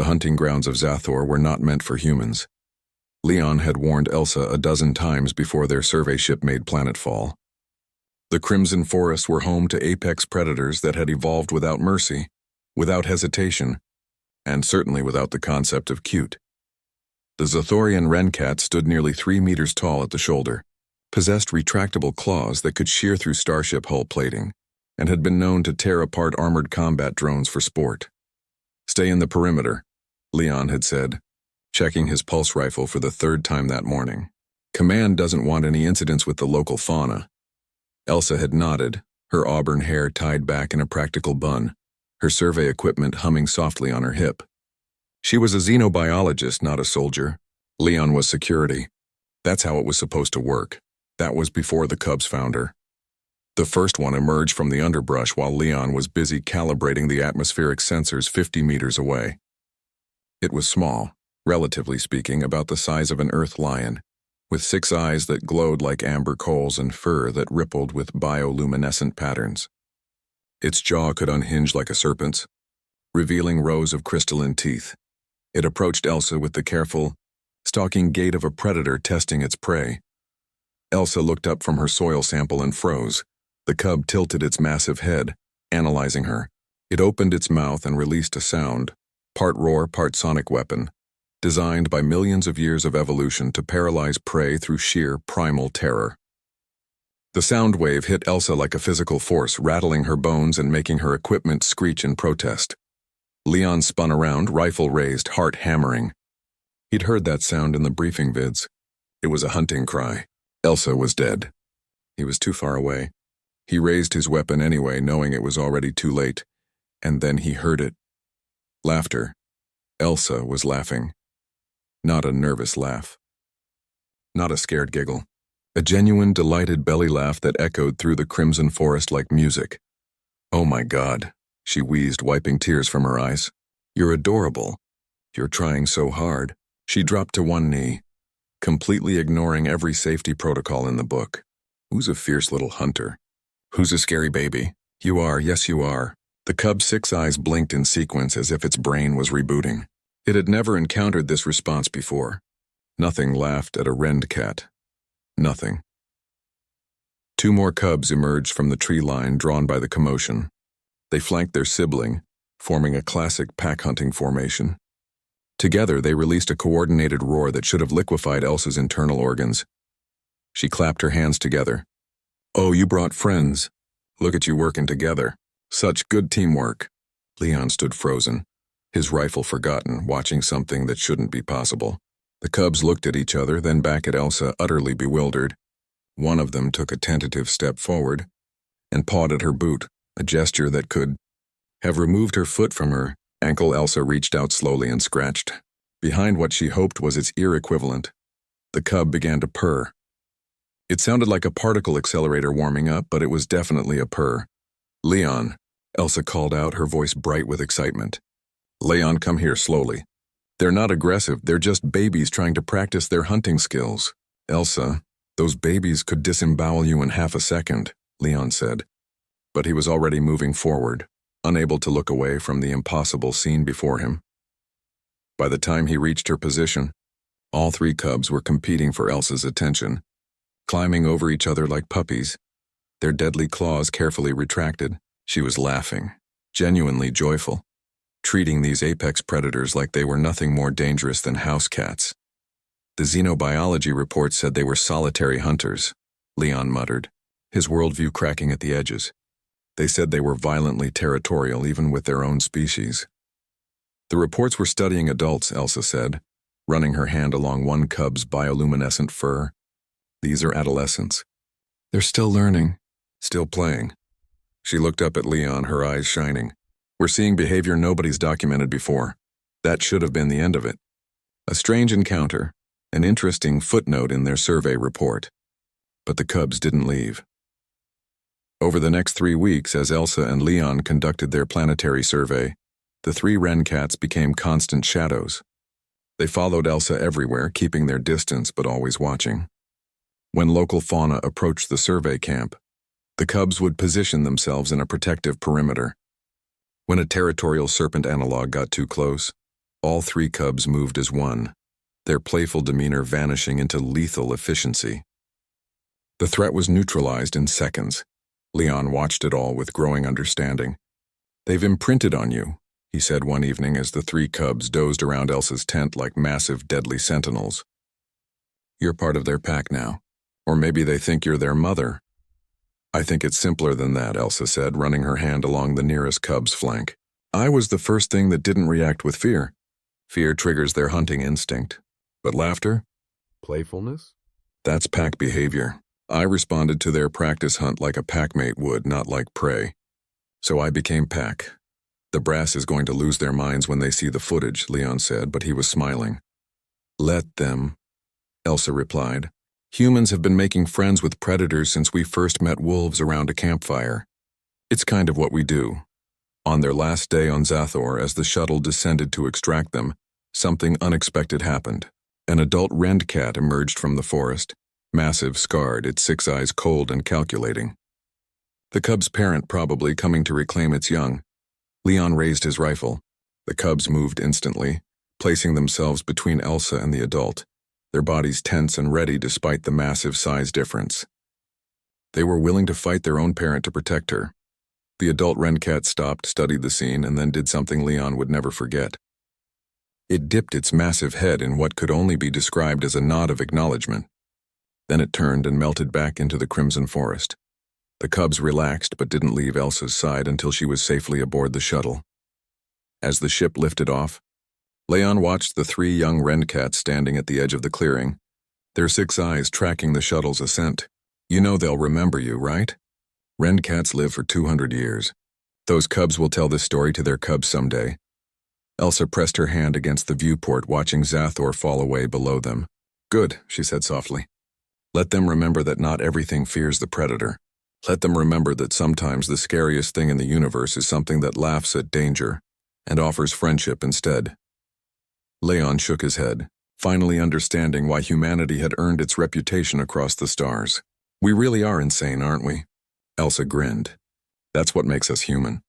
hunting grounds of Zathor were not meant for humans. Leon had warned Elsa a dozen times before their survey ship made planetfall. The Crimson Forests were home to apex predators that had evolved without mercy, without hesitation, and certainly without the concept of cute. The Zathorian wrencat stood nearly 3 meters tall at the shoulder, possessed retractable claws that could shear through starship hull plating, and had been known to tear apart armored combat drones for sport. "Stay in the perimeter," Leon had said, checking his pulse rifle for the 3rd time that morning. "Command doesn't want any incidents with the local fauna." Elsa had nodded, her auburn hair tied back in a practical bun, her survey equipment humming softly on her hip. She was a xenobiologist, not a soldier. Leon was security. That's how it was supposed to work. That was before the Cubs found her. The first one emerged from the underbrush while Leon was busy calibrating the atmospheric sensors 50 meters away. It was small, relatively speaking, about the size of an earth lion, with 6 eyes that glowed like amber coals and fur that rippled with bioluminescent patterns. Its jaw could unhinge like a serpent's, revealing rows of crystalline teeth. It approached Elsa with the careful, stalking gait of a predator testing its prey. Elsa looked up from her soil sample and froze. The cub tilted its massive head, analyzing her. It opened its mouth and released a sound, part roar, part sonic weapon, designed by millions of years of evolution to paralyze prey through sheer primal terror. The sound wave hit Elsa like a physical force, rattling her bones and making her equipment screech in protest. Leon spun around, rifle raised, heart hammering. He'd heard that sound in the briefing vids. It was a hunting cry. Elsa was dead. He was too far away. He raised his weapon anyway, knowing it was already too late, and then he heard it. Laughter. Elsa was laughing. Not a nervous laugh. Not a scared giggle. A genuine, delighted belly laugh that echoed through the crimson forest like music. "Oh my God," she wheezed, wiping tears from her eyes. "You're adorable. You're trying so hard." She dropped to one knee, completely ignoring every safety protocol in the book. "Who's a fierce little hunter? Who's a scary baby? You are, yes you are." The cub's 6 eyes blinked in sequence as if its brain was rebooting. It had never encountered this response before. Nothing laughed at a rend cat. Nothing. 2 more cubs emerged from the tree line drawn by the commotion. They flanked their sibling, forming a classic pack hunting formation. Together, they released a coordinated roar that should have liquefied Elsa's internal organs. She clapped her hands together. "Oh, you brought friends. Look at you working together. Such good teamwork." Leon stood frozen, his rifle forgotten, watching something that shouldn't be possible. The cubs looked at each other, then back at Elsa, utterly bewildered. One of them took a tentative step forward and pawed at her boot, a gesture that could have removed her foot from her ankle. Elsa reached out slowly and scratched. Behind what she hoped was its ear equivalent, the cub began to purr. It sounded like a particle accelerator warming up, but it was definitely a purr. "Leon," Elsa called out, her voice bright with excitement. "Leon, come here slowly. They're not aggressive, they're just babies trying to practice their hunting skills." "Elsa, those babies could disembowel you in half a second," Leon said. But he was already moving forward, unable to look away from the impossible scene before him. By the time he reached her position, all 3 cubs were competing for Elsa's attention, climbing over each other like puppies, their deadly claws carefully retracted. She was laughing, genuinely joyful, treating these apex predators like they were nothing more dangerous than house cats. "The xenobiology report said they were solitary hunters," Leon muttered, his worldview cracking at the edges. "They said they were violently territorial even with their own species." "The reports were studying adults," Elsa said, running her hand along one cub's bioluminescent fur. "These are adolescents. They're still learning, still playing." She looked up at Leon, her eyes shining. "We're seeing behavior nobody's documented before. That should have been the end of it. A strange encounter, an interesting footnote in their survey report." But the cubs didn't leave. Over the next 3 weeks, as Elsa and Leon conducted their planetary survey, the 3 wrencats became constant shadows. They followed Elsa everywhere, keeping their distance but always watching. When local fauna approached the survey camp, the cubs would position themselves in a protective perimeter. When a territorial serpent analog got too close, All three cubs moved as one, their playful demeanor vanishing into lethal efficiency. The threat was neutralized in seconds. Leon watched it all with growing understanding. "They've imprinted on you," he said one evening as the three cubs dozed around Elsa's tent like massive, deadly sentinels. "You're part of their pack now. Or maybe they think you're their mother." "I think it's simpler than that," Elsa said, running her hand along the nearest cub's flank. "I was the first thing that didn't react with fear. Fear triggers their hunting instinct. But laughter? Playfulness? That's pack behavior. I responded to their practice hunt like a packmate would, not like prey. So I became pack. The brass is going to lose their minds when they see the footage," Leon said, but he was smiling. "Let them," Elsa replied. "Humans have been making friends with predators since we first met wolves around a campfire. It's kind of what we do." On their last day on Zathor, as the shuttle descended to extract them, something unexpected happened. An adult rend cat emerged from the forest, massive, scarred, its 6 eyes cold and calculating. The cub's parent probably coming to reclaim its young. Leon raised his rifle. The cubs moved instantly, placing themselves between Elsa and the adult, their bodies tense and ready despite the massive size difference. They were willing to fight their own parent to protect her. The adult rend cat stopped, studied the scene, and then did something Leon would never forget. It dipped its massive head in what could only be described as a nod of acknowledgement. Then it turned and melted back into the crimson forest. The cubs relaxed but didn't leave Elsa's side until she was safely aboard the shuttle. As the ship lifted off, Leon watched the 3 young rend cats standing at the edge of the clearing, their 6 eyes tracking the shuttle's ascent. "You know they'll remember you, right? Rend cats live for 200 years. Those cubs will tell this story to their cubs someday." Elsa pressed her hand against the viewport, watching Zathor fall away below them. "Good," she said softly. "Let them remember that not everything fears the predator. Let them remember that sometimes the scariest thing in the universe is something that laughs at danger and offers friendship instead." Leon shook his head, finally understanding why humanity had earned its reputation across the stars. "We really are insane, aren't we?" Elsa grinned. "That's what makes us human."